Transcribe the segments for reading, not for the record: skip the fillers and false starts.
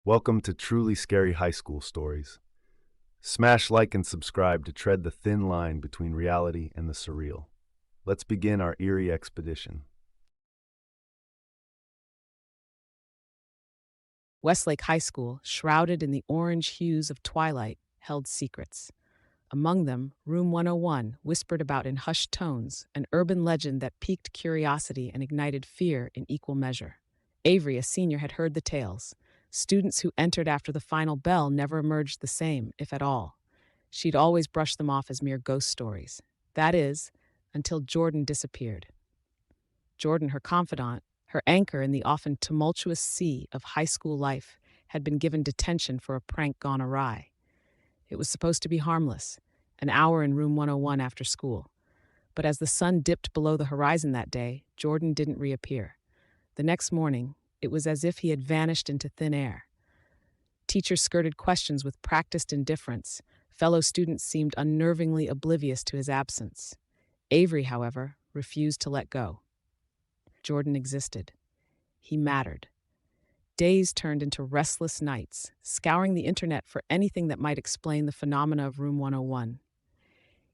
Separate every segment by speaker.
Speaker 1: Welcome to Truly Scary High School Stories. Smash like and subscribe to tread the thin line between reality and the surreal. Let's begin our eerie expedition.
Speaker 2: Westlake High School, shrouded in the orange hues of twilight, held secrets. Among them, Room 101 whispered about in hushed tones, an urban legend that piqued curiosity and ignited fear in equal measure. Avery, a senior, had heard the tales. Students who entered after the final bell never emerged the same, if at all. She'd always brushed them off as mere ghost stories. That is, until Jordan disappeared. Jordan, her confidant, her anchor in the often tumultuous sea of high school life, had been given detention for a prank gone awry. It was supposed to be harmless, an hour in room 101 after school. But as the sun dipped below the horizon that day, Jordan didn't reappear. The next morning, it was as if he had vanished into thin air. Teachers skirted questions with practiced indifference. Fellow students seemed unnervingly oblivious to his absence. Avery, however, refused to let go. Jordan existed. He mattered. Days turned into restless nights, scouring the internet for anything that might explain the phenomena of Room 101.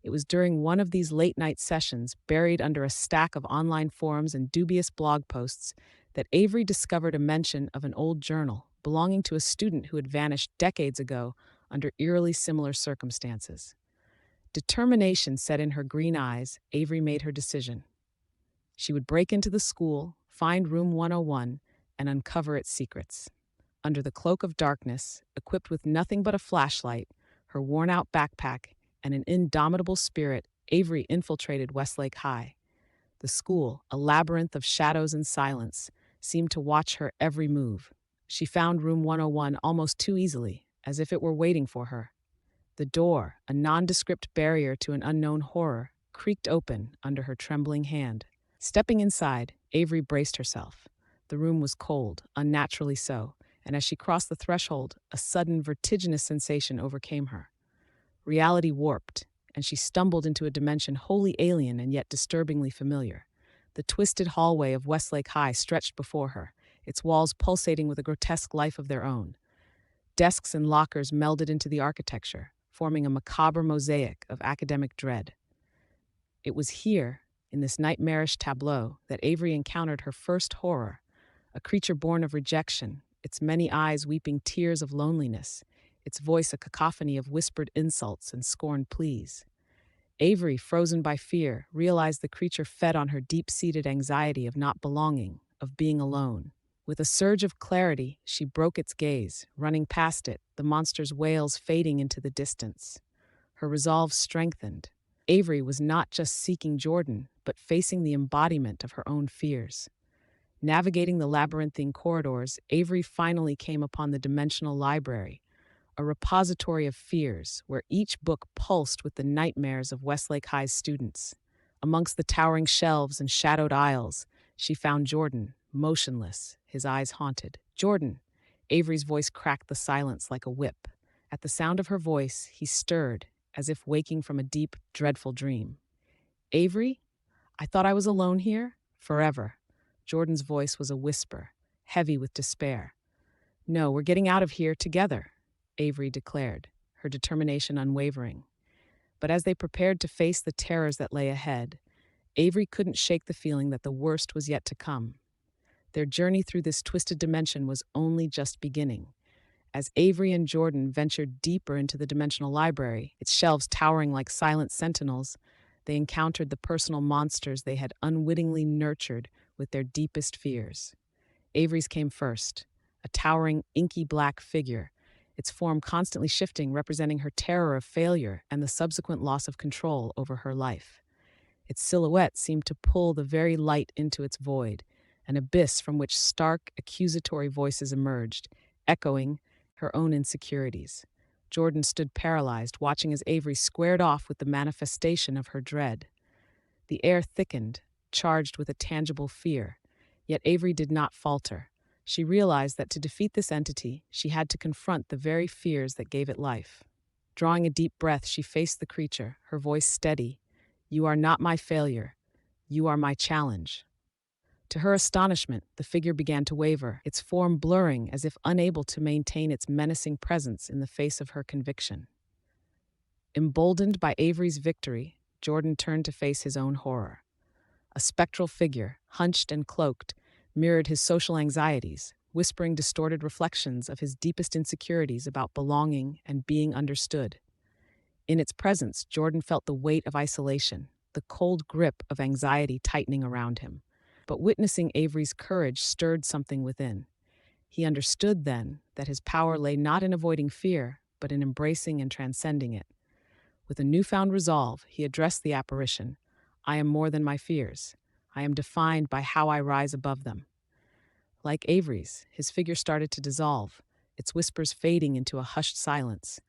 Speaker 2: It was during one of these late-night sessions, buried under a stack of online forums and dubious blog posts, that Avery discovered a mention of an old journal belonging to a student who had vanished decades ago under eerily similar circumstances. Determination set in her green eyes. Avery made her decision. She would break into the school, find Room 101, and uncover its secrets. Under the cloak of darkness, equipped with nothing but a flashlight, her worn-out backpack, and an indomitable spirit, Avery infiltrated Westlake High. The school, a labyrinth of shadows and silence, seemed to watch her every move. She found Room 101 almost too easily, as if it were waiting for her. The door, a nondescript barrier to an unknown horror, creaked open under her trembling hand. Stepping inside, Avery braced herself. The room was cold, unnaturally so, and as she crossed the threshold, a sudden vertiginous sensation overcame her. Reality warped, and she stumbled into a dimension wholly alien and yet disturbingly familiar. The twisted hallway of Westlake High stretched before her, its walls pulsating with a grotesque life of their own. Desks and lockers melded into the architecture, forming a macabre mosaic of academic dread. It was here, in this nightmarish tableau, that Avery encountered her first horror, a creature born of rejection, its many eyes weeping tears of loneliness, its voice a cacophony of whispered insults and scorned pleas. Avery, frozen by fear, realized the creature fed on her deep-seated anxiety of not belonging, of being alone. With a surge of clarity, she broke its gaze, running past it, the monster's wails fading into the distance. Her resolve strengthened. Avery was not just seeking Jordan, but facing the embodiment of her own fears. Navigating the labyrinthine corridors, Avery finally came upon the dimensional library, a repository of fears where each book pulsed with the nightmares of Westlake High's students. Amongst the towering shelves and shadowed aisles, she found Jordan, motionless, his eyes haunted. "Jordan!" Avery's voice cracked the silence like a whip. At the sound of her voice, he stirred, as if waking from a deep, dreadful dream. "Avery? I thought I was alone here? Forever." Jordan's voice was a whisper, heavy with despair. "No, we're getting out of here together," Avery declared, her determination unwavering. But as they prepared to face the terrors that lay ahead, Avery couldn't shake the feeling that the worst was yet to come. Their journey through this twisted dimension was only just beginning. As Avery and Jordan ventured deeper into the dimensional library, its shelves towering like silent sentinels, they encountered the personal monsters they had unwittingly nurtured with their deepest fears. Avery's came first, a towering, inky black figure, its form constantly shifting, representing her terror of failure and the subsequent loss of control over her life. Its silhouette seemed to pull the very light into its void, an abyss from which stark, accusatory voices emerged, echoing her own insecurities. Jordan stood paralyzed, watching as Avery squared off with the manifestation of her dread. The air thickened, charged with a tangible fear, yet Avery did not falter. She realized that to defeat this entity, she had to confront the very fears that gave it life. Drawing a deep breath, she faced the creature, her voice steady. "You are not my failure. You are my challenge." To her astonishment, the figure began to waver, its form blurring as if unable to maintain its menacing presence in the face of her conviction. Emboldened by Avery's victory, Jordan turned to face his own horror. A spectral figure, hunched and cloaked, mirrored his social anxieties, whispering distorted reflections of his deepest insecurities about belonging and being understood. In its presence, Jordan felt the weight of isolation, the cold grip of anxiety tightening around him. But witnessing Avery's courage stirred something within. He understood then that his power lay not in avoiding fear, but in embracing and transcending it. With a newfound resolve, he addressed the apparition. I am more than my fears. I am defined by how I rise above them. Like Avery's, his figure started to dissolve, its whispers fading into a hushed silence.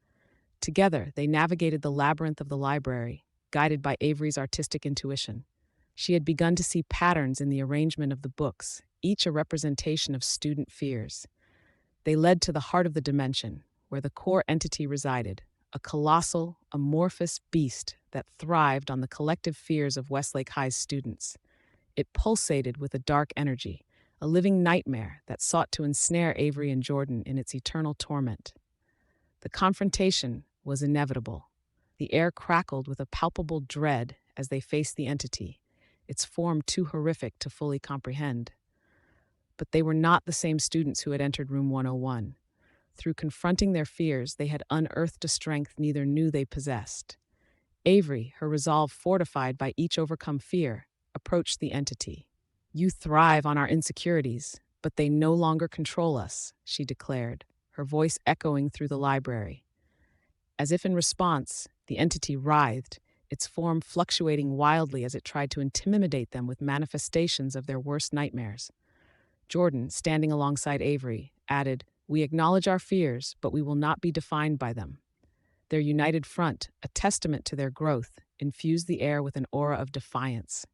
Speaker 2: Together, they navigated the labyrinth of the library, guided by Avery's artistic intuition. She had begun to see patterns in the arrangement of the books, each a representation of student fears. They led to the heart of the dimension, where the core entity resided, a colossal, amorphous beast that thrived on the collective fears of Westlake High's students. It pulsated with a dark energy, a living nightmare that sought to ensnare Avery and Jordan in its eternal torment. The confrontation was inevitable. The air crackled with a palpable dread as they faced the entity, its form too horrific to fully comprehend. But they were not the same students who had entered room 101. Through confronting their fears, they had unearthed a strength neither knew they possessed. Avery, her resolve fortified by each overcome fear, approached the entity. You thrive on our insecurities, but they no longer control us, she declared, her voice echoing through the library. As if in response, the entity writhed, its form fluctuating wildly as it tried to intimidate them with manifestations of their worst nightmares. Jordan, standing alongside Avery, added, We acknowledge our fears, but we will not be defined by them. Their united front, a testament to their growth, infused the air with an aura of defiance.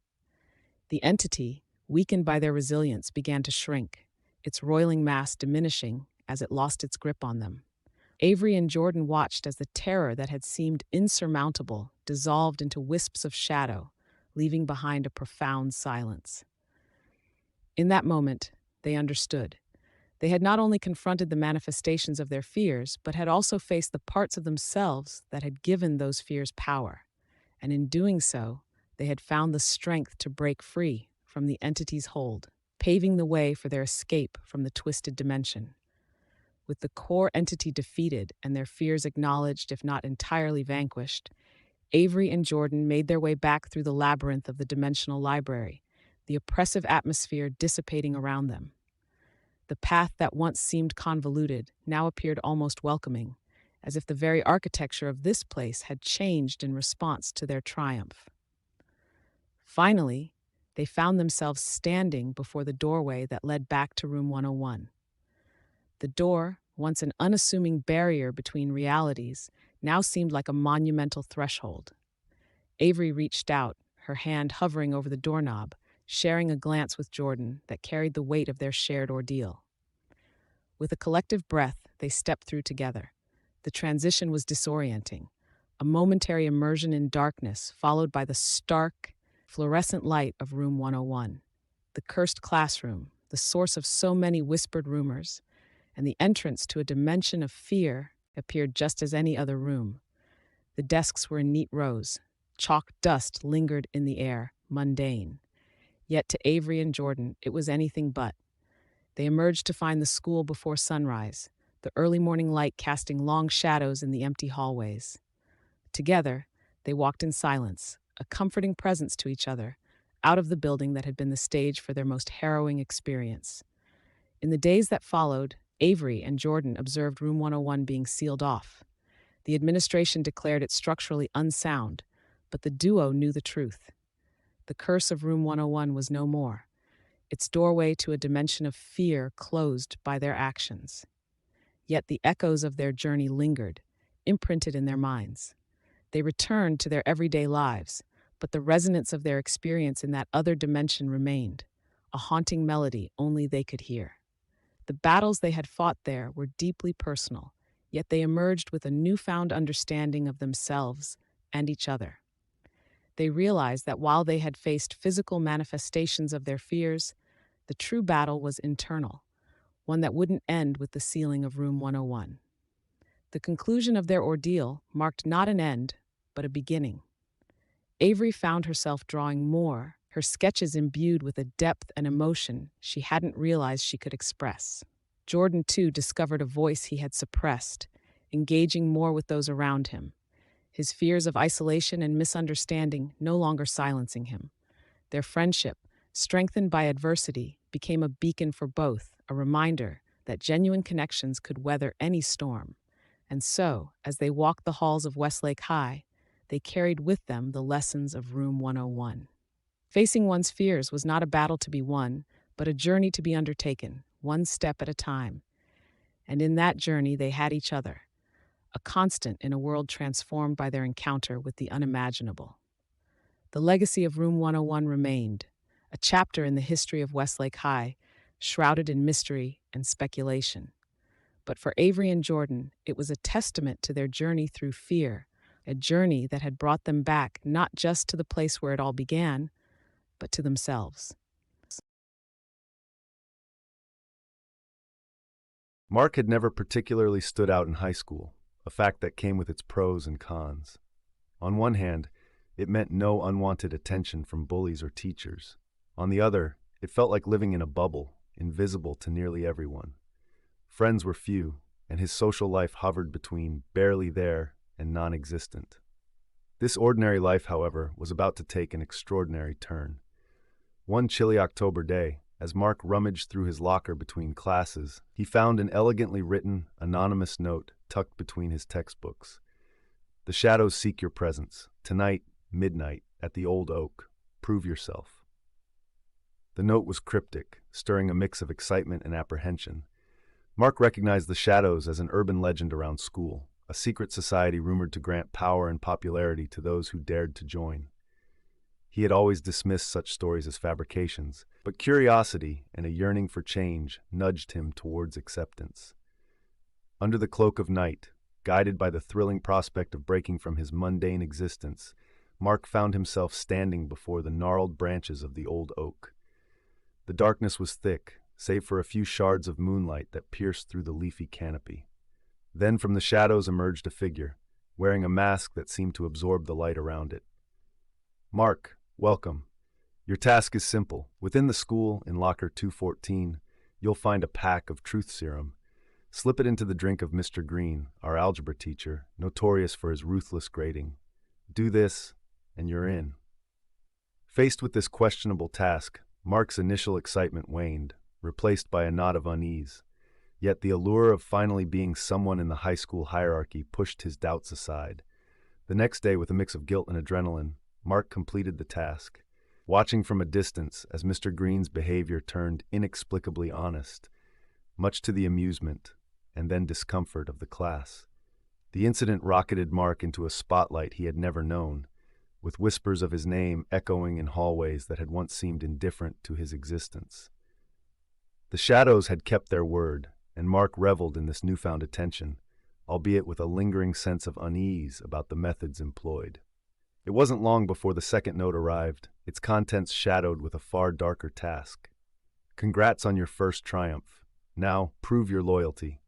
Speaker 2: The entity, weakened by their resilience, began to shrink, its roiling mass diminishing as it lost its grip on them. Avery and Jordan watched as the terror that had seemed insurmountable dissolved into wisps of shadow, leaving behind a profound silence. In that moment, they understood. They had not only confronted the manifestations of their fears, but had also faced the parts of themselves that had given those fears power. And in doing so, they had found the strength to break free from the entity's hold, paving the way for their escape from the twisted dimension. With the core entity defeated and their fears acknowledged, if not entirely vanquished, Avery and Jordan made their way back through the labyrinth of the dimensional library, the oppressive atmosphere dissipating around them. The path that once seemed convoluted now appeared almost welcoming, as if the very architecture of this place had changed in response to their triumph. Finally, they found themselves standing before the doorway that led back to room 101. The door, once an unassuming barrier between realities, now seemed like a monumental threshold. Avery reached out, her hand hovering over the doorknob, sharing a glance with Jordan that carried the weight of their shared ordeal. With a collective breath, they stepped through together. The transition was disorienting, a momentary immersion in darkness followed by the stark, fluorescent light of room 101, the cursed classroom, the source of so many whispered rumors, and the entrance to a dimension of fear appeared just as any other room. The desks were in neat rows. Chalk dust lingered in the air, mundane. Yet to Avery and Jordan, it was anything but. They emerged to find the school before sunrise, the early morning light casting long shadows in the empty hallways. Together, they walked in silence, a comforting presence to each other, out of the building that had been the stage for their most harrowing experience. In the days that followed, Avery and Jordan observed room 101 being sealed off. The administration declared it structurally unsound, but the duo knew the truth. The curse of room 101 was no more, its doorway to a dimension of fear closed by their actions. Yet the echoes of their journey lingered, imprinted in their minds. They returned to their everyday lives, but the resonance of their experience in that other dimension remained, a haunting melody only they could hear. The battles they had fought there were deeply personal, yet they emerged with a newfound understanding of themselves and each other. They realized that while they had faced physical manifestations of their fears, The true battle was internal, one that wouldn't end with the ceiling of room 101. The conclusion of their ordeal marked not an end, but a beginning. Avery found herself drawing more, her sketches imbued with a depth and emotion she hadn't realized she could express. Jordan, too, discovered a voice he had suppressed, engaging more with those around him, his fears of isolation and misunderstanding no longer silencing him. Their friendship, strengthened by adversity, became a beacon for both, a reminder that genuine connections could weather any storm. And so, as they walked the halls of Westlake High, they carried with them the lessons of Room 101. Facing one's fears was not a battle to be won, but a journey to be undertaken, one step at a time. And in that journey, they had each other, a constant in a world transformed by their encounter with the unimaginable. The legacy of Room 101 remained, a chapter in the history of Westlake High, shrouded in mystery and speculation. But for Avery and Jordan, it was a testament to their journey through fear, a journey that had brought them back not just to the place where it all began, but to themselves.
Speaker 1: Mark had never particularly stood out in high school, a fact that came with its pros and cons. On one hand, it meant no unwanted attention from bullies or teachers. On the other, it felt like living in a bubble, invisible to nearly everyone. Friends were few, and his social life hovered between barely there and non-existent. This ordinary life, however, was about to take an extraordinary turn. One chilly October day, as Mark rummaged through his locker between classes, he found an elegantly written, anonymous note tucked between his textbooks. "The shadows seek your presence. Tonight, midnight, at the Old Oak. Prove yourself." The note was cryptic, stirring a mix of excitement and apprehension. Mark recognized the shadows as an urban legend around school, a secret society rumored to grant power and popularity to those who dared to join. He had always dismissed such stories as fabrications, but curiosity and a yearning for change nudged him towards acceptance. Under the cloak of night, guided by the thrilling prospect of breaking from his mundane existence, Mark found himself standing before the gnarled branches of the old oak. The darkness was thick, save for a few shards of moonlight that pierced through the leafy canopy. Then from the shadows emerged a figure, wearing a mask that seemed to absorb the light around it. "Mark, welcome. Your task is simple. Within the school, in locker 214, you'll find a pack of truth serum. Slip it into the drink of Mr. Green, our algebra teacher, notorious for his ruthless grading. Do this, and you're in." Faced with this questionable task, Mark's initial excitement waned, replaced by a knot of unease. Yet the allure of finally being someone in the high school hierarchy pushed his doubts aside. The next day, with a mix of guilt and adrenaline, Mark completed the task, watching from a distance as Mr. Green's behavior turned inexplicably honest, much to the amusement and then discomfort of the class. The incident rocketed Mark into a spotlight he had never known, with whispers of his name echoing in hallways that had once seemed indifferent to his existence. The shadows had kept their word, and Mark reveled in this newfound attention, albeit with a lingering sense of unease about the methods employed. It wasn't long before the second note arrived, its contents shadowed with a far darker task. "Congrats on your first triumph. Now, prove your loyalty.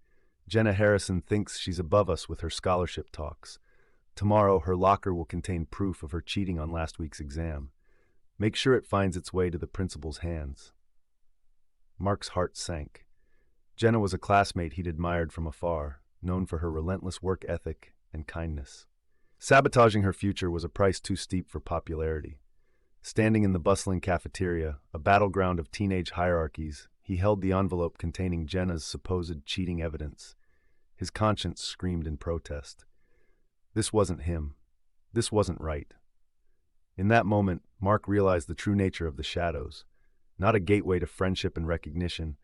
Speaker 1: Jenna Harrison thinks she's above us with her scholarship talks. Tomorrow, her locker will contain proof of her cheating on last week's exam. Make sure it finds its way to the principal's hands." Mark's heart sank. Jenna was a classmate he'd admired from afar, known for her relentless work ethic and kindness. Sabotaging her future was a price too steep for popularity. Standing in the bustling cafeteria, a battleground of teenage hierarchies, he held the envelope containing Jenna's supposed cheating evidence. His conscience screamed in protest. This wasn't him. This wasn't right. In that moment, Mark realized the true nature of the shadows, not a gateway to friendship and recognition,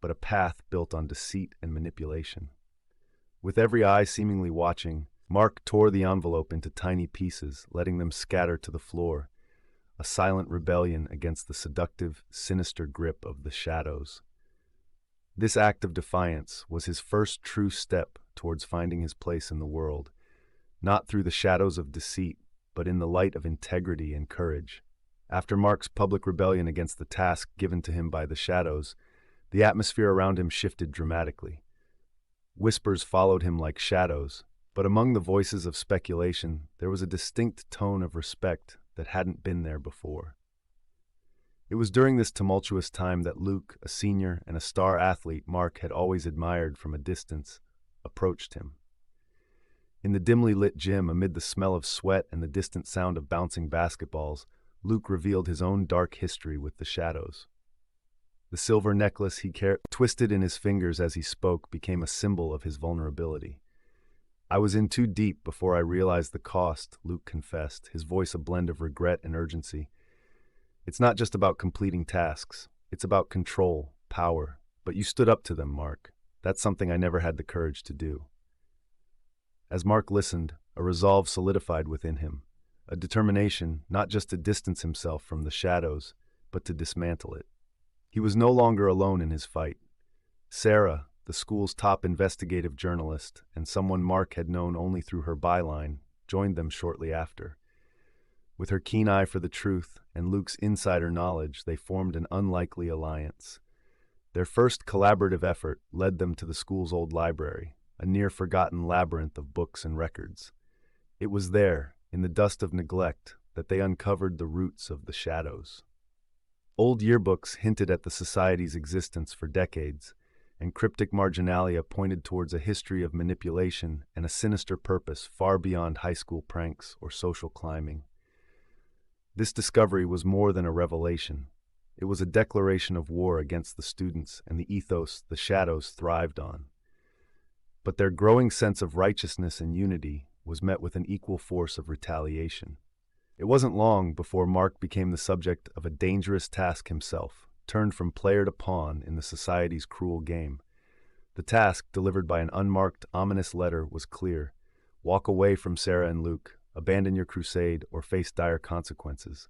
Speaker 1: but a path built on deceit and manipulation. With every eye seemingly watching, Mark tore the envelope into tiny pieces, letting them scatter to the floor, a silent rebellion against the seductive, sinister grip of the shadows. This act of defiance was his first true step towards finding his place in the world, not through the shadows of deceit, but in the light of integrity and courage. After Mark's public rebellion against the task given to him by the shadows, the atmosphere around him shifted dramatically. Whispers followed him like shadows, but among the voices of speculation, there was a distinct tone of respect that hadn't been there before. It was during this tumultuous time that Luke, a senior and a star athlete Mark had always admired from a distance, approached him. In the dimly lit gym, amid the smell of sweat and the distant sound of bouncing basketballs, Luke revealed his own dark history with the shadows. The silver necklace he twisted in his fingers as he spoke became a symbol of his vulnerability. "I was in too deep before I realized the cost," Luke confessed, his voice a blend of regret and urgency. "It's not just about completing tasks. It's about control, power. But you stood up to them, Mark. That's something I never had the courage to do." As Mark listened, a resolve solidified within him, a determination not just to distance himself from the shadows, but to dismantle it. He was no longer alone in his fight. Sarah, the school's top investigative journalist, and someone Mark had known only through her byline, joined them shortly after. With her keen eye for the truth and Luke's insider knowledge, they formed an unlikely alliance. Their first collaborative effort led them to the school's old library, a near-forgotten labyrinth of books and records. It was there, in the dust of neglect, that they uncovered the roots of the shadows. Old yearbooks hinted at the society's existence for decades, and cryptic marginalia pointed towards a history of manipulation and a sinister purpose far beyond high school pranks or social climbing. This discovery was more than a revelation. It was a declaration of war against the students and the ethos the shadows thrived on. But their growing sense of righteousness and unity was met with an equal force of retaliation. It wasn't long before Mark became the subject of a dangerous task himself, turned from player to pawn in the society's cruel game. The task, delivered by an unmarked, ominous letter, was clear. Walk away from Sarah and Luke, abandon your crusade, or face dire consequences.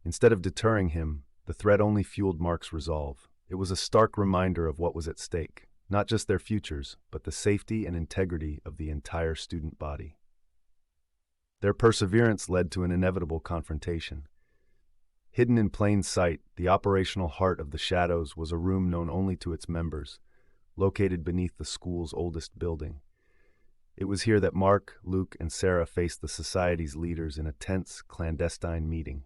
Speaker 1: Instead of deterring him, the threat only fueled Mark's resolve. It was a stark reminder of what was at stake, not just their futures, but the safety and integrity of the entire student body. Their perseverance led to an inevitable confrontation. Hidden in plain sight, the operational heart of the shadows was a room known only to its members, located beneath the school's oldest building. It was here that Mark, Luke, and Sarah faced the society's leaders in a tense, clandestine meeting.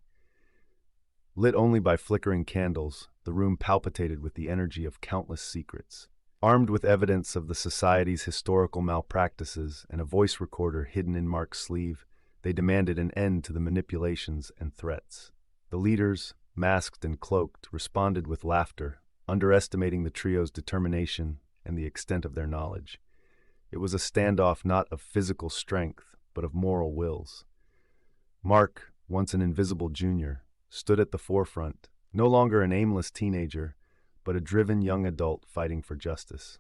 Speaker 1: Lit only by flickering candles, the room palpitated with the energy of countless secrets. Armed with evidence of the society's historical malpractices and a voice recorder hidden in Mark's sleeve, they demanded an end to the manipulations and threats. The leaders, masked and cloaked, responded with laughter, underestimating the trio's determination and the extent of their knowledge. It was a standoff not of physical strength, but of moral wills. Mark, once an invisible junior, stood at the forefront, no longer an aimless teenager, but a driven young adult fighting for justice.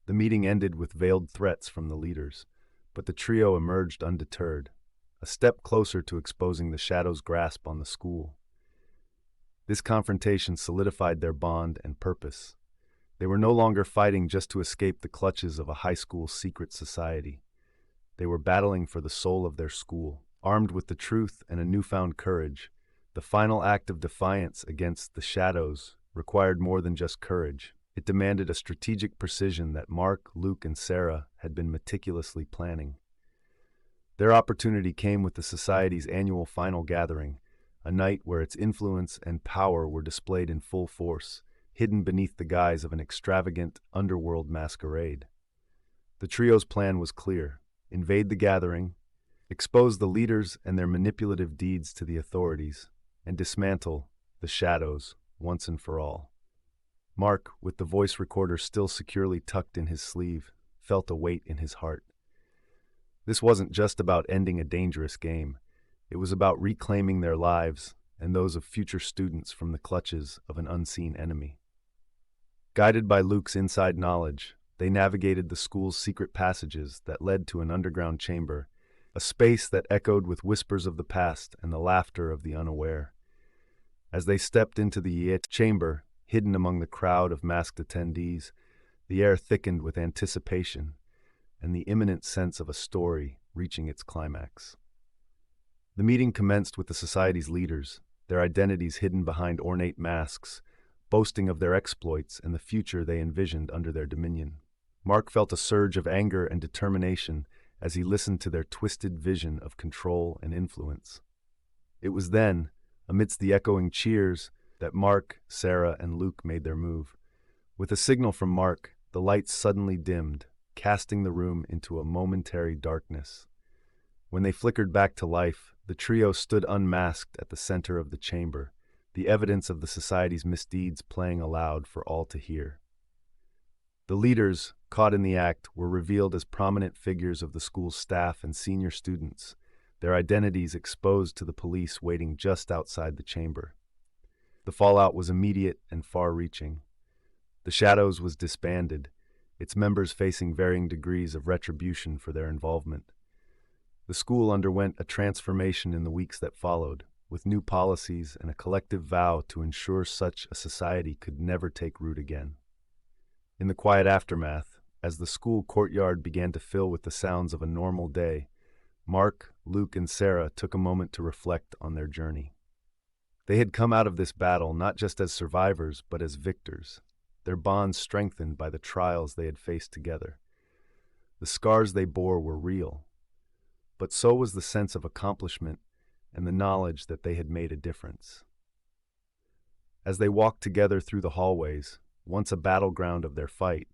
Speaker 1: The meeting ended with veiled threats from the leaders, but the trio emerged undeterred, a step closer to exposing the shadows' grasp on the school. This confrontation solidified their bond and purpose. They were no longer fighting just to escape the clutches of a high school secret society. They were battling for the soul of their school, armed with the truth and a newfound courage. The final act of defiance against the shadows required more than just courage. It demanded a strategic precision that Mark, Luke, and Sarah had been meticulously planning. Their opportunity came with the society's annual final gathering, a night where its influence and power were displayed in full force, hidden beneath the guise of an extravagant underworld masquerade. The trio's plan was clear: invade the gathering, expose the leaders and their manipulative deeds to the authorities, and dismantle the shadows once and for all. Mark, with the voice recorder still securely tucked in his sleeve, felt a weight in his heart. This wasn't just about ending a dangerous game. It was about reclaiming their lives and those of future students from the clutches of an unseen enemy. Guided by Luke's inside knowledge, they navigated the school's secret passages that led to an underground chamber, a space that echoed with whispers of the past and the laughter of the unaware. As they stepped into the chamber, hidden among the crowd of masked attendees, the air thickened with anticipation and the imminent sense of a story reaching its climax. The meeting commenced with the society's leaders, their identities hidden behind ornate masks, boasting of their exploits and the future they envisioned under their dominion. Mark felt a surge of anger and determination as he listened to their twisted vision of control and influence. It was then, amidst the echoing cheers, that Mark, Sarah, and Luke made their move. With a signal from Mark, the lights suddenly dimmed, casting the room into a momentary darkness. When they flickered back to life, the trio stood unmasked at the center of the chamber, the evidence of the society's misdeeds playing aloud for all to hear. The leaders, caught in the act, were revealed as prominent figures of the school's staff and senior students, their identities exposed to the police waiting just outside the chamber. The fallout was immediate and far-reaching. The Shadows was disbanded, its members facing varying degrees of retribution for their involvement. The school underwent a transformation in the weeks that followed, with new policies and a collective vow to ensure such a society could never take root again. In the quiet aftermath, as the school courtyard began to fill with the sounds of a normal day, Mark, Luke, and Sarah took a moment to reflect on their journey. They had come out of this battle not just as survivors, but as victors, their bonds strengthened by the trials they had faced together. The scars they bore were real, but so was the sense of accomplishment and the knowledge that they had made a difference. As they walked together through the hallways, once a battleground of their fight,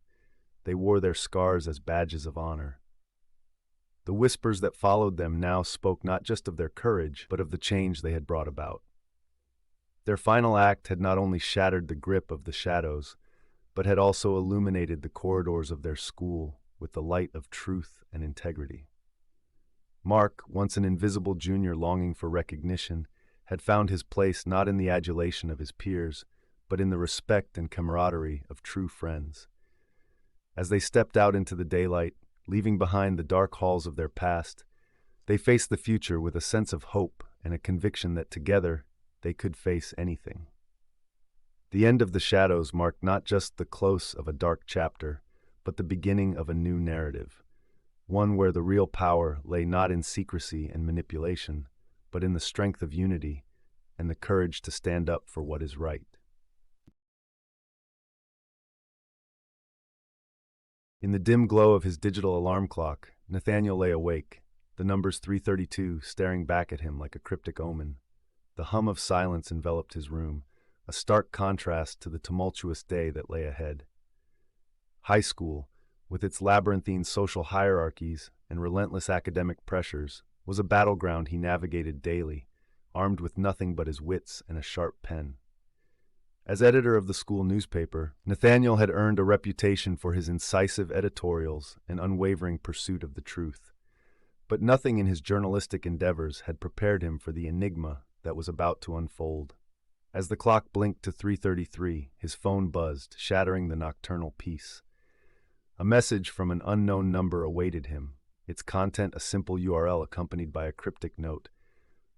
Speaker 1: they wore their scars as badges of honor. The whispers that followed them now spoke not just of their courage, but of the change they had brought about. Their final act had not only shattered the grip of the Shadows, but had also illuminated the corridors of their school with the light of truth and integrity. Mark, once an invisible junior longing for recognition, had found his place not in the adulation of his peers, but in the respect and camaraderie of true friends. As they stepped out into the daylight, leaving behind the dark halls of their past, they faced the future with a sense of hope and a conviction that together they could face anything. The end of the Shadows marked not just the close of a dark chapter, but the beginning of a new narrative, one where the real power lay not in secrecy and manipulation, but in the strength of unity and the courage to stand up for what is right. In the dim glow of his digital alarm clock, Nathaniel lay awake, the numbers 332 staring back at him like a cryptic omen. The hum of silence enveloped his room, a stark contrast to the tumultuous day that lay ahead. High school, with its labyrinthine social hierarchies and relentless academic pressures, was a battleground he navigated daily, armed with nothing but his wits and a sharp pen. As editor of the school newspaper, Nathaniel had earned a reputation for his incisive editorials and unwavering pursuit of the truth. But nothing in his journalistic endeavors had prepared him for the enigma that was about to unfold. As the clock blinked to 3:33, his phone buzzed, shattering the nocturnal peace. A message from an unknown number awaited him, its content a simple URL accompanied by a cryptic note.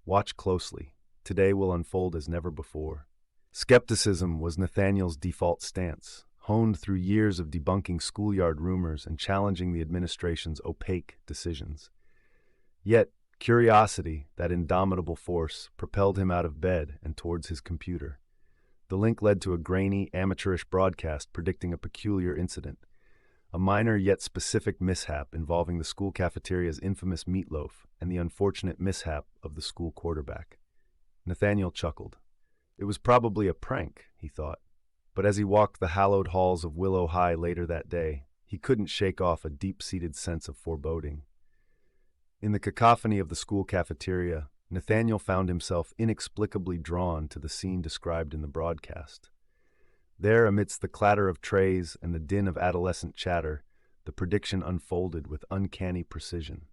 Speaker 1: "Watch closely. Today will unfold as never before." Skepticism was Nathaniel's default stance, honed through years of debunking schoolyard rumors and challenging the administration's opaque decisions. Yet, curiosity, that indomitable force, propelled him out of bed and towards his computer. The link led to a grainy, amateurish broadcast predicting a peculiar incident, a minor yet specific mishap involving the school cafeteria's infamous meatloaf and the unfortunate mishap of the school quarterback. Nathaniel chuckled. It was probably a prank, he thought, but as he walked the hallowed halls of Willow High later that day, he couldn't shake off a deep-seated sense of foreboding. In the cacophony of the school cafeteria, Nathaniel found himself inexplicably drawn to the scene described in the broadcast. There, amidst the clatter of trays and the din of adolescent chatter, the prediction unfolded with uncanny precision.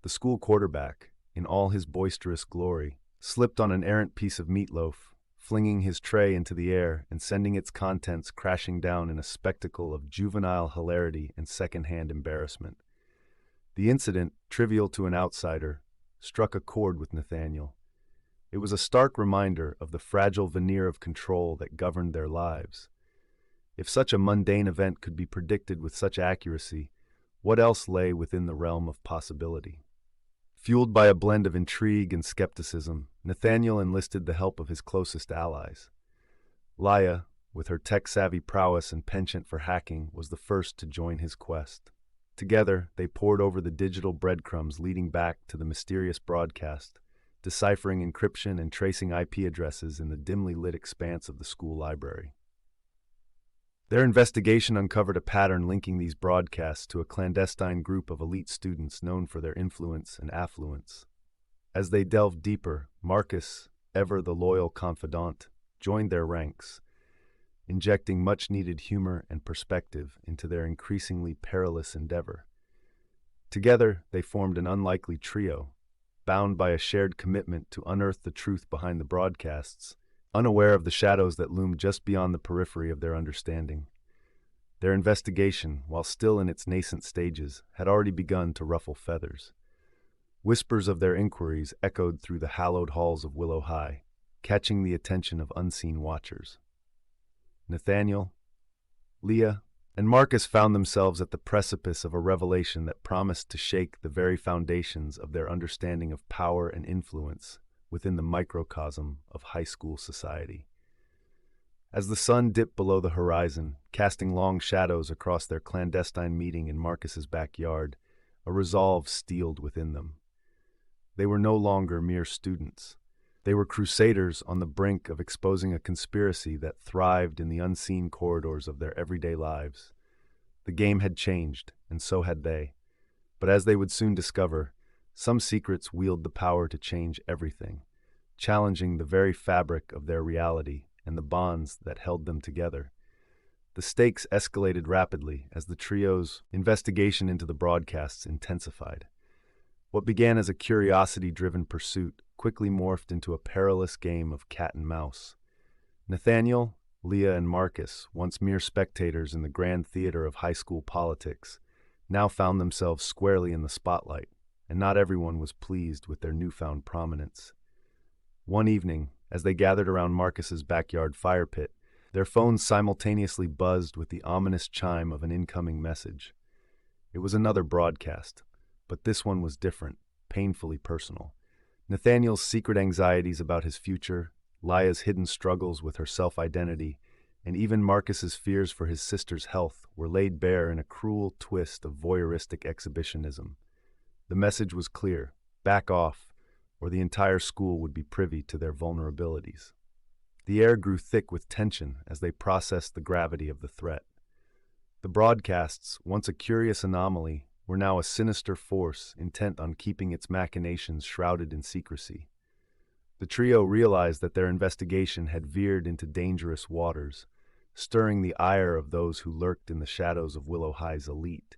Speaker 1: The school quarterback, in all his boisterous glory, slipped on an errant piece of meatloaf, flinging his tray into the air and sending its contents crashing down in a spectacle of juvenile hilarity and second-hand embarrassment. The incident, trivial to an outsider, struck a chord with Nathaniel. It was a stark reminder of the fragile veneer of control that governed their lives. If such a mundane event could be predicted with such accuracy, what else lay within the realm of possibility? Fueled by a blend of intrigue and skepticism, Nathaniel enlisted the help of his closest allies. Laia, with her tech-savvy prowess and penchant for hacking, was the first to join his quest. Together, they pored over the digital breadcrumbs leading back to the mysterious broadcast, deciphering encryption and tracing IP addresses in the dimly lit expanse of the school library. Their investigation uncovered a pattern linking these broadcasts to a clandestine group of elite students known for their influence and affluence. As they delved deeper, Marcus, ever the loyal confidant, joined their ranks, injecting much-needed humor and perspective into their increasingly perilous endeavor. Together, they formed an unlikely trio, bound by a shared commitment to unearth the truth behind the broadcasts, unaware of the shadows that loomed just beyond the periphery of their understanding. Their investigation, while still in its nascent stages, had already begun to ruffle feathers. Whispers of their inquiries echoed through the hallowed halls of Willow High, catching the attention of unseen watchers. Nathaniel, Leah, and Marcus found themselves at the precipice of a revelation that promised to shake the very foundations of their understanding of power and influence within the microcosm of high school society. As the sun dipped below the horizon, casting long shadows across their clandestine meeting in Marcus's backyard, a resolve steeled within them. They were no longer mere students. They were crusaders on the brink of exposing a conspiracy that thrived in the unseen corridors of their everyday lives. The game had changed, and so had they. But as they would soon discover, some secrets wield the power to change everything, challenging the very fabric of their reality and the bonds that held them together. The stakes escalated rapidly as the trio's investigation into the broadcasts intensified. What began as a curiosity-driven pursuit quickly morphed into a perilous game of cat and mouse. Nathaniel, Leah, and Marcus, once mere spectators in the grand theater of high school politics, now found themselves squarely in the spotlight, and not everyone was pleased with their newfound prominence. One evening, as they gathered around Marcus's backyard fire pit, their phones simultaneously buzzed with the ominous chime of an incoming message. It was another broadcast, but this one was different, painfully personal. Nathaniel's secret anxieties about his future, Laia's hidden struggles with her self-identity, and even Marcus's fears for his sister's health were laid bare in a cruel twist of voyeuristic exhibitionism. The message was clear: back off, or the entire school would be privy to their vulnerabilities. The air grew thick with tension as they processed the gravity of the threat. The broadcasts, once a curious anomaly, were now a sinister force intent on keeping its machinations shrouded in secrecy. The trio realized that their investigation had veered into dangerous waters, stirring the ire of those who lurked in the shadows of Willow High's elite.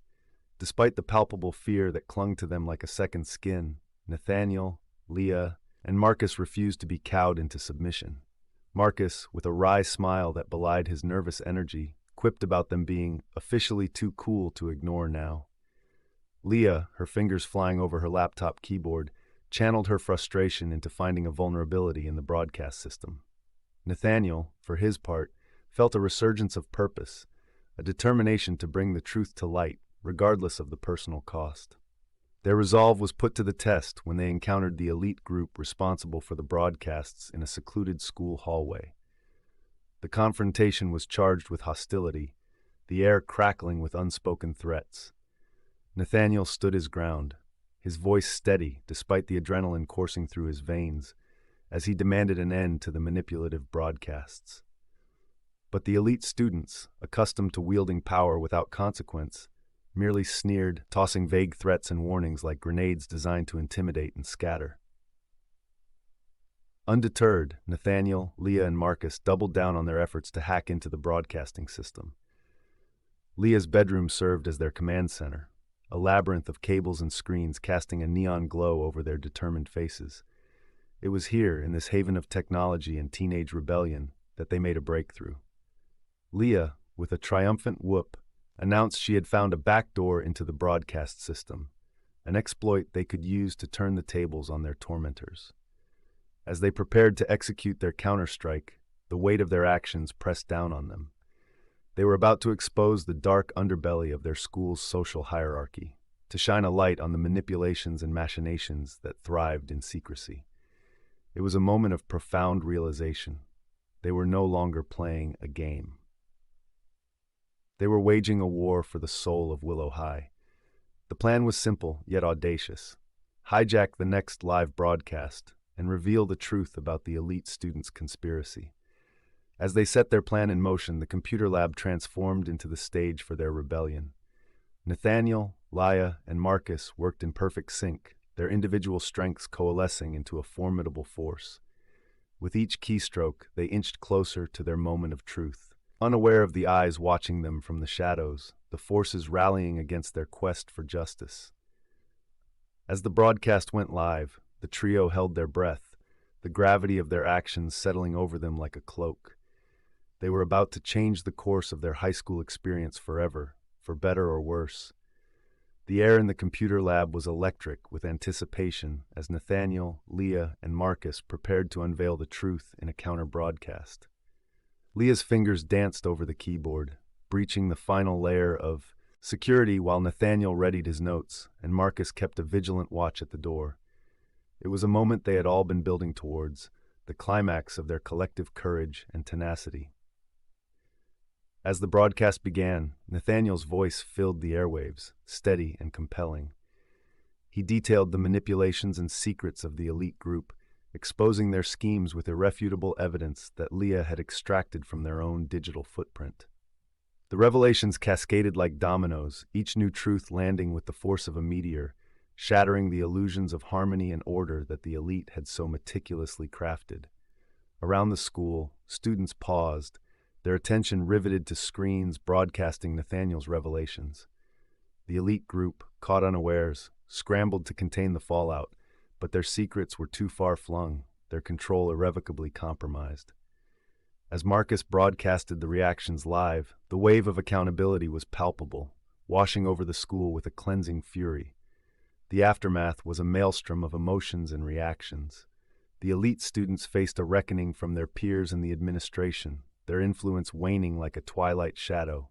Speaker 1: Despite the palpable fear that clung to them like a second skin, Nathaniel, Leah, and Marcus refused to be cowed into submission. Marcus, with a wry smile that belied his nervous energy, quipped about them being officially too cool to ignore now. Leah, her fingers flying over her laptop keyboard, channeled her frustration into finding a vulnerability in the broadcast system. Nathaniel, for his part, felt a resurgence of purpose, a determination to bring the truth to light, regardless of the personal cost. Their resolve was put to the test when they encountered the elite group responsible for the broadcasts in a secluded school hallway. The confrontation was charged with hostility, the air crackling with unspoken threats. Nathaniel stood his ground, his voice steady despite the adrenaline coursing through his veins, as he demanded an end to the manipulative broadcasts. But the elite students, accustomed to wielding power without consequence, merely sneered, tossing vague threats and warnings like grenades designed to intimidate and scatter. Undeterred, Nathaniel, Leah, and Marcus doubled down on their efforts to hack into the broadcasting system. Leah's bedroom served as their command center, a labyrinth of cables and screens casting a neon glow over their determined faces. It was here, in this haven of technology and teenage rebellion, that they made a breakthrough. Leah, with a triumphant whoop, announced she had found a backdoor into the broadcast system, an exploit they could use to turn the tables on their tormentors. As they prepared to execute their counterstrike, the weight of their actions pressed down on them. They were about to expose the dark underbelly of their school's social hierarchy. to shine a light on the manipulations and machinations that thrived in secrecy. It was a moment of profound realization. They were no longer playing a game. They were waging a war for the soul of Willow High. The plan was simple, yet audacious. Hijack the next live broadcast and reveal the truth about the elite students' conspiracy. As they set their plan in motion, the computer lab transformed into the stage for their rebellion. Nathaniel, Leah, and Marcus worked in perfect sync, their individual strengths coalescing into a formidable force. With each keystroke, they inched closer to their moment of truth. Unaware of the eyes watching them from the shadows, the forces rallying against their quest for justice. As the broadcast went live, the trio held their breath, the gravity of their actions settling over them like a cloak. They were about to change the course of their high school experience forever, for better or worse. The air in the computer lab was electric with anticipation as Nathaniel, Leah, and Marcus prepared to unveil the truth in a counter-broadcast. Leah's fingers danced over the keyboard, breaching the final layer of security while Nathaniel readied his notes, and Marcus kept a vigilant watch at the door. It was a moment they had all been building towards, the climax of their collective courage and tenacity. As the broadcast began, Nathaniel's voice filled the airwaves, steady and compelling. He detailed the manipulations and secrets of the elite group, exposing their schemes with irrefutable evidence that Leah had extracted from their own digital footprint. The revelations cascaded like dominoes, each new truth landing with the force of a meteor, shattering the illusions of harmony and order that the elite had so meticulously crafted. Around the school, students paused, their attention riveted to screens broadcasting Nathaniel's revelations. The elite group, caught unawares, scrambled to contain the fallout, but their secrets were too far flung, their control irrevocably compromised. As Marcus broadcasted the reactions live, the wave of accountability was palpable, washing over the school with a cleansing fury. The aftermath was a maelstrom of emotions and reactions. The elite students faced a reckoning from their peers and the administration, their influence waning like a twilight shadow.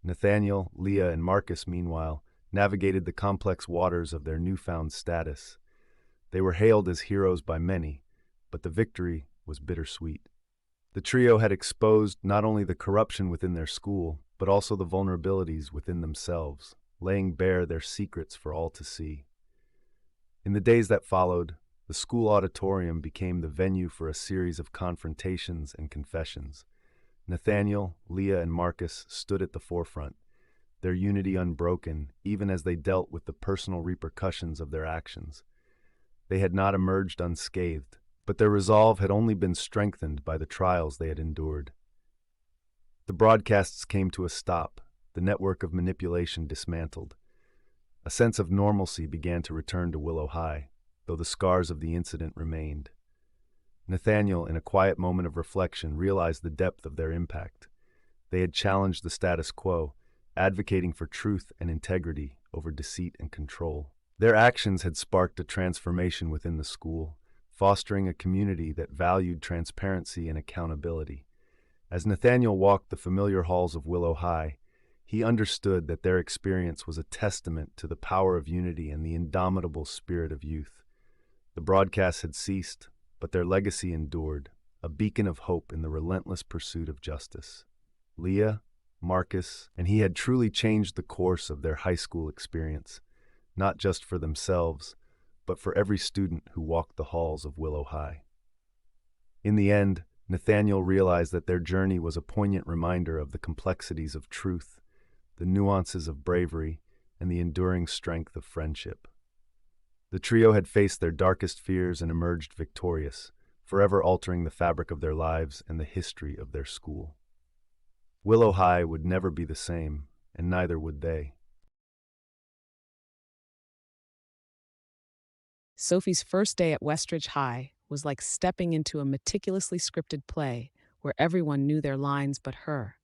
Speaker 1: Nathaniel, Leah, and Marcus, meanwhile, navigated the complex waters of their newfound status. They were hailed as heroes by many, but the victory was bittersweet. The trio had exposed not only the corruption within their school, but also the vulnerabilities within themselves, laying bare their secrets for all to see. In the days that followed, the school auditorium became the venue for a series of confrontations and confessions. Nathaniel, Leah, and Marcus stood at the forefront, their unity unbroken even as they dealt with the personal repercussions of their actions. They had not emerged unscathed, but their resolve had only been strengthened by the trials they had endured. The broadcasts came to a stop, the network of manipulation dismantled. A sense of normalcy began to return to Willow High, though the scars of the incident remained. Nathaniel, in a quiet moment of reflection, realized the depth of their impact. They had challenged the status quo, advocating for truth and integrity over deceit and control. Their actions had sparked a transformation within the school, fostering a community that valued transparency and accountability. As Nathaniel walked the familiar halls of Willow High, he understood that their experience was a testament to the power of unity and the indomitable spirit of youth. The broadcasts had ceased, but their legacy endured, a beacon of hope in the relentless pursuit of justice. Leah, Marcus, and he had truly changed the course of their high school experience, not just for themselves, but for every student who walked the halls of Willow High. In the end, Nathaniel realized that their journey was a poignant reminder of the complexities of truth, the nuances of bravery, and the enduring strength of friendship. The trio had faced their darkest fears and emerged victorious, forever altering the fabric of their lives and the history of their school. Willow High would never be the same, and neither would they.
Speaker 2: Sophie's first day at Westlake High was like stepping into a meticulously scripted play where everyone knew their lines but her.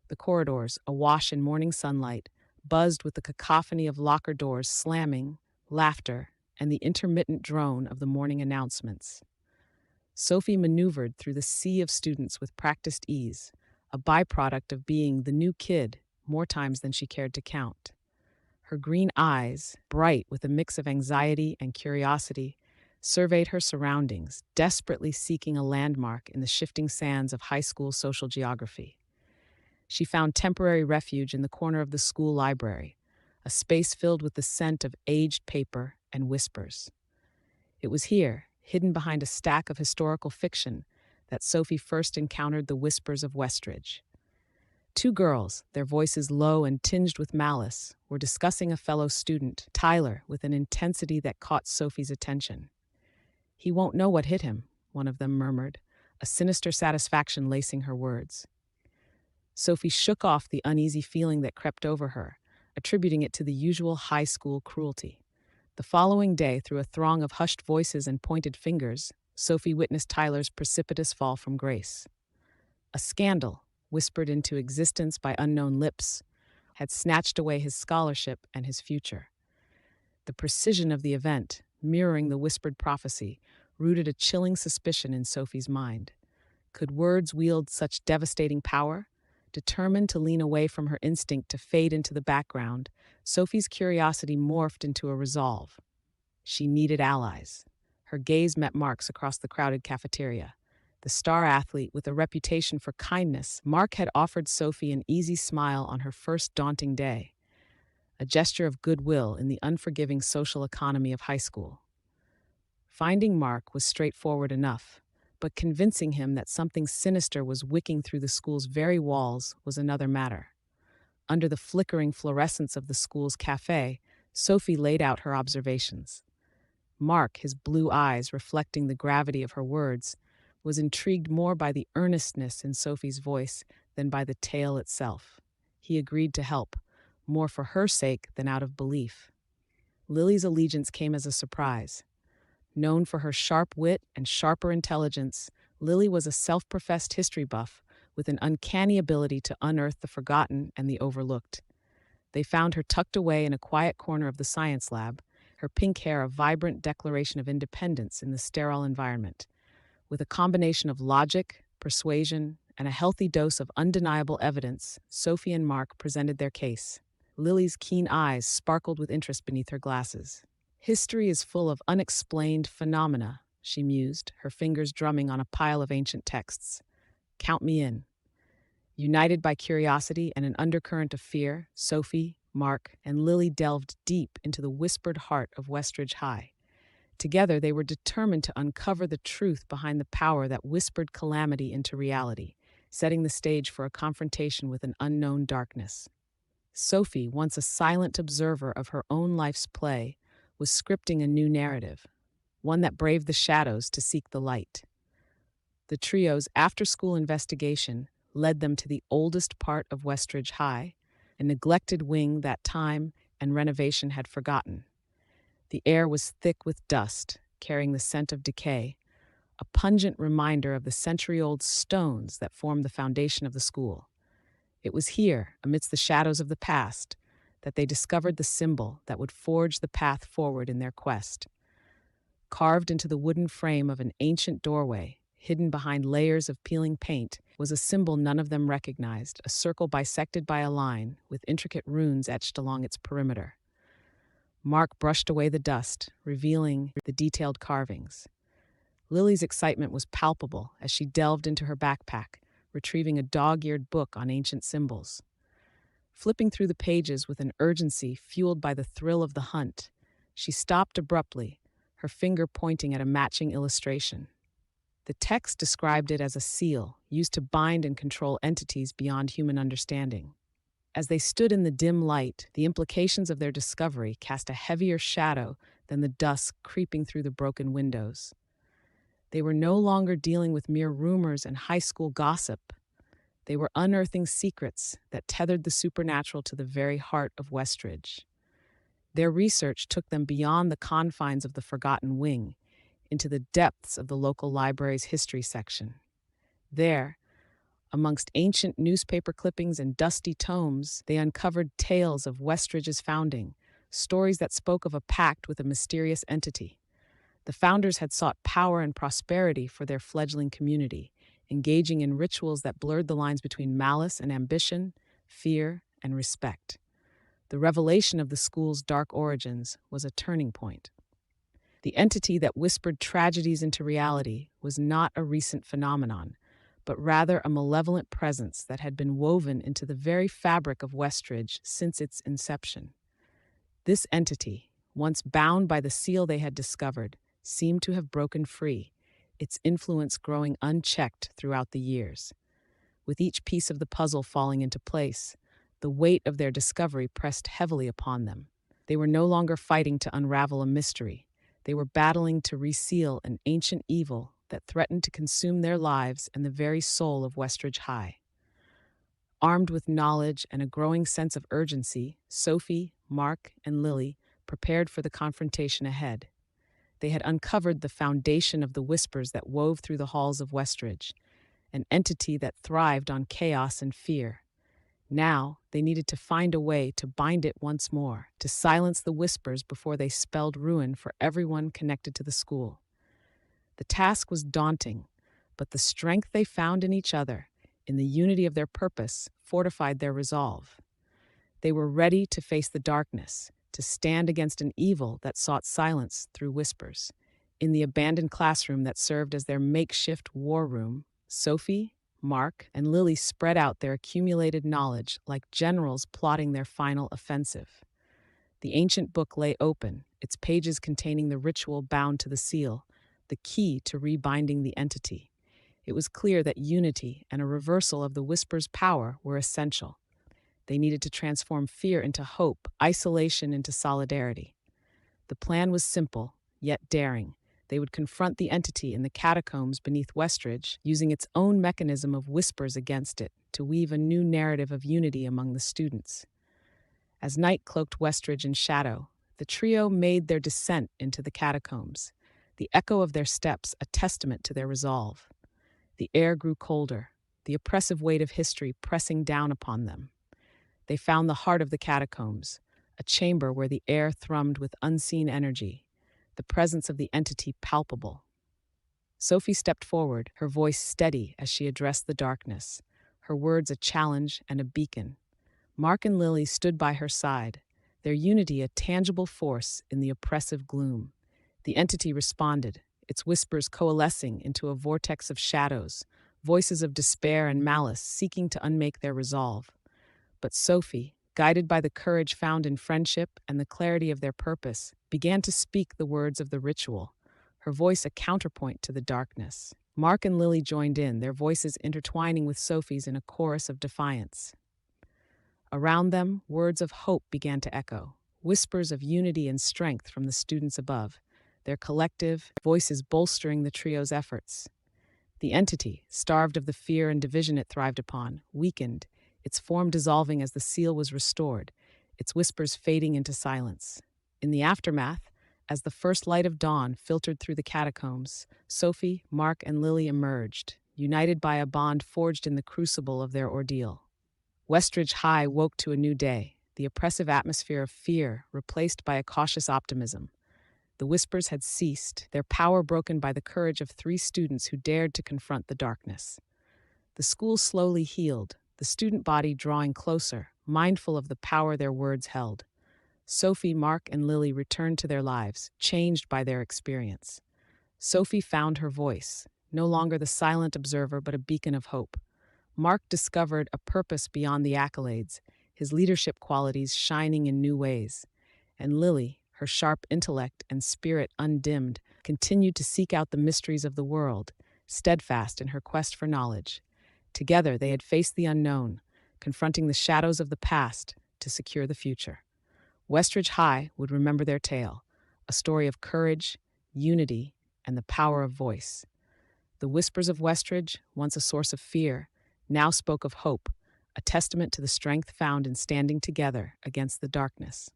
Speaker 2: The corridors, awash in morning sunlight, buzzed with the cacophony of locker doors slamming, laughter, and the intermittent drone of the morning announcements. Sophie maneuvered through the sea of students with practiced ease, a byproduct of being the new kid more times than she cared to count. Her green eyes, bright with a mix of anxiety and curiosity, surveyed her surroundings, desperately seeking a landmark in the shifting sands of high school social geography. She found temporary refuge in the corner of the school library, a space filled with the scent of aged paper and whispers. It was here, hidden behind a stack of historical fiction, that Sophie first encountered the whispers of Westridge. Two girls, their voices low and tinged with malice, were discussing a fellow student, Tyler, with an intensity that caught Sophie's attention. "He won't know what hit him," one of them murmured, a sinister satisfaction lacing her words. Sophie shook off the uneasy feeling that crept over her, attributing it to the usual high school cruelty. The following day, through a throng of hushed voices and pointed fingers, Sophie witnessed Tyler's precipitous fall from grace. A scandal, whispered into existence by unknown lips, had snatched away his scholarship and his future. The precision of the event, mirroring the whispered prophecy, rooted a chilling suspicion in Sophie's mind. Could words wield such devastating power? Determined to lean away from her instinct to fade into the background, Sophie's curiosity morphed into a resolve. She needed allies. Her gaze met Mark's across the crowded cafeteria. The star athlete with a reputation for kindness, Mark had offered Sophie an easy smile on her first daunting day, a gesture of goodwill in the unforgiving social economy of high school. Finding Mark was straightforward enough, but convincing him that something sinister was wicking through the school's very walls was another matter. Under the flickering fluorescence of the school's cafe, Sophie laid out her observations. Mark, his blue eyes reflecting the gravity of her words, was intrigued more by the earnestness in Sophie's voice than by the tale itself. He agreed to help, more for her sake than out of belief. Lily's allegiance came as a surprise. Known for her sharp wit and sharper intelligence, Lily was a self-professed history buff with an uncanny ability to unearth the forgotten and the overlooked. They found her tucked away in a quiet corner of the science lab, her pink hair a vibrant declaration of independence in the sterile environment. With a combination of logic, persuasion, and a healthy dose of undeniable evidence, Sophie and Mark presented their case. Lily's keen eyes sparkled with interest beneath her glasses. "History is full of unexplained phenomena," she mused, her fingers drumming on a pile of ancient texts. "Count me in." United by curiosity and an undercurrent of fear, Sophie, Mark, and Lily delved deep into the whispered heart of Westridge High. Together, they were determined to uncover the truth behind the power that whispered calamity into reality, setting the stage for a confrontation with an unknown darkness. Sophie, once a silent observer of her own life's play, was scripting a new narrative, one that braved the shadows to seek the light. The trio's after-school investigation led them to the oldest part of Westridge High, a neglected wing that time and renovation had forgotten. The air was thick with dust, carrying the scent of decay, a pungent reminder of the century-old stones that formed the foundation of the school. It was here, amidst the shadows of the past, that they discovered the symbol that would forge the path forward in their quest. Carved into the wooden frame of an ancient doorway, hidden behind layers of peeling paint, was a symbol none of them recognized, a circle bisected by a line, with intricate runes etched along its perimeter. Mark brushed away the dust, revealing the detailed carvings. Lily's excitement was palpable as she delved into her backpack, retrieving a dog-eared book on ancient symbols. Flipping through the pages with an urgency fueled by the thrill of the hunt, she stopped abruptly, her finger pointing at a matching illustration. The text described it as a seal used to bind and control entities beyond human understanding. As they stood in the dim light, the implications of their discovery cast a heavier shadow than the dusk creeping through the broken windows. They were no longer dealing with mere rumors and high school gossip. They were unearthing secrets that tethered the supernatural to the very heart of Westridge. Their research took them beyond the confines of the forgotten wing, into the depths of the local library's history section. There, amongst ancient newspaper clippings and dusty tomes, they uncovered tales of Westridge's founding, stories that spoke of a pact with a mysterious entity. The founders had sought power and prosperity for their fledgling community, engaging in rituals that blurred the lines between malice and ambition, fear and respect. The revelation of the school's dark origins was a turning point. The entity that whispered tragedies into reality was not a recent phenomenon, but rather a malevolent presence that had been woven into the very fabric of Westridge since its inception. This entity, once bound by the seal they had discovered, seemed to have broken free, its influence growing unchecked throughout the years. With each piece of the puzzle falling into place, the weight of their discovery pressed heavily upon them. They were no longer fighting to unravel a mystery. They were battling to reseal an ancient evil that threatened to consume their lives and the very soul of Westridge High. Armed with knowledge and a growing sense of urgency, Sophie, Mark, and Lily prepared for the confrontation ahead. They had uncovered the foundation of the whispers that wove through the halls of Westridge, an entity that thrived on chaos and fear. Now, they needed to find a way to bind it once more, to silence the whispers before they spelled ruin for everyone connected to the school. The task was daunting, but the strength they found in each other, in the unity of their purpose, fortified their resolve. They were ready to face the darkness, to stand against an evil that sought silence through whispers. In the abandoned classroom that served as their makeshift war room, Sophie, Mark, and Lily spread out their accumulated knowledge like generals plotting their final offensive. The ancient book lay open, its pages containing the ritual bound to the seal, the key to rebinding the entity. It was clear that unity and a reversal of the whisper's power were essential. They needed to transform fear into hope, isolation into solidarity. The plan was simple, yet daring. They would confront the entity in the catacombs beneath Westridge, using its own mechanism of whispers against it to weave a new narrative of unity among the students. As night cloaked Westridge in shadow, the trio made their descent into the catacombs, the echo of their steps a testament to their resolve. The air grew colder, the oppressive weight of history pressing down upon them. They found the heart of the catacombs, a chamber where the air thrummed with unseen energy, the presence of the entity palpable. Sophie stepped forward, her voice steady as she addressed the darkness, her words a challenge and a beacon. Mark and Lily stood by her side, their unity a tangible force in the oppressive gloom. The entity responded, its whispers coalescing into a vortex of shadows, voices of despair and malice seeking to unmake their resolve. But Sophie, guided by the courage found in friendship and the clarity of their purpose, began to speak the words of the ritual, her voice a counterpoint to the darkness. Mark and Lily joined in, their voices intertwining with Sophie's in a chorus of defiance. Around them, words of hope began to echo, whispers of unity and strength from the students above, their collective voices bolstering the trio's efforts. The entity, starved of the fear and division it thrived upon, weakened, its form dissolving as the seal was restored, its whispers fading into silence. In the aftermath, as the first light of dawn filtered through the catacombs, Sophie, Mark, and Lily emerged, united by a bond forged in the crucible of their ordeal. Westridge High woke to a new day, the oppressive atmosphere of fear replaced by a cautious optimism. The whispers had ceased, their power broken by the courage of 3 students who dared to confront the darkness. The school slowly healed, the student body drawing closer, mindful of the power their words held. Sophie, Mark, and Lily returned to their lives, changed by their experience. Sophie found her voice, no longer the silent observer but a beacon of hope. Mark discovered a purpose beyond the accolades, his leadership qualities shining in new ways. And Lily, her sharp intellect and spirit undimmed, continued to seek out the mysteries of the world, steadfast in her quest for knowledge. Together they had faced the unknown, confronting the shadows of the past to secure the future. Westridge High would remember their tale, a story of courage, unity, and the power of voice. The whispers of Westridge, once a source of fear, now spoke of hope, a testament to the strength found in standing together against the darkness.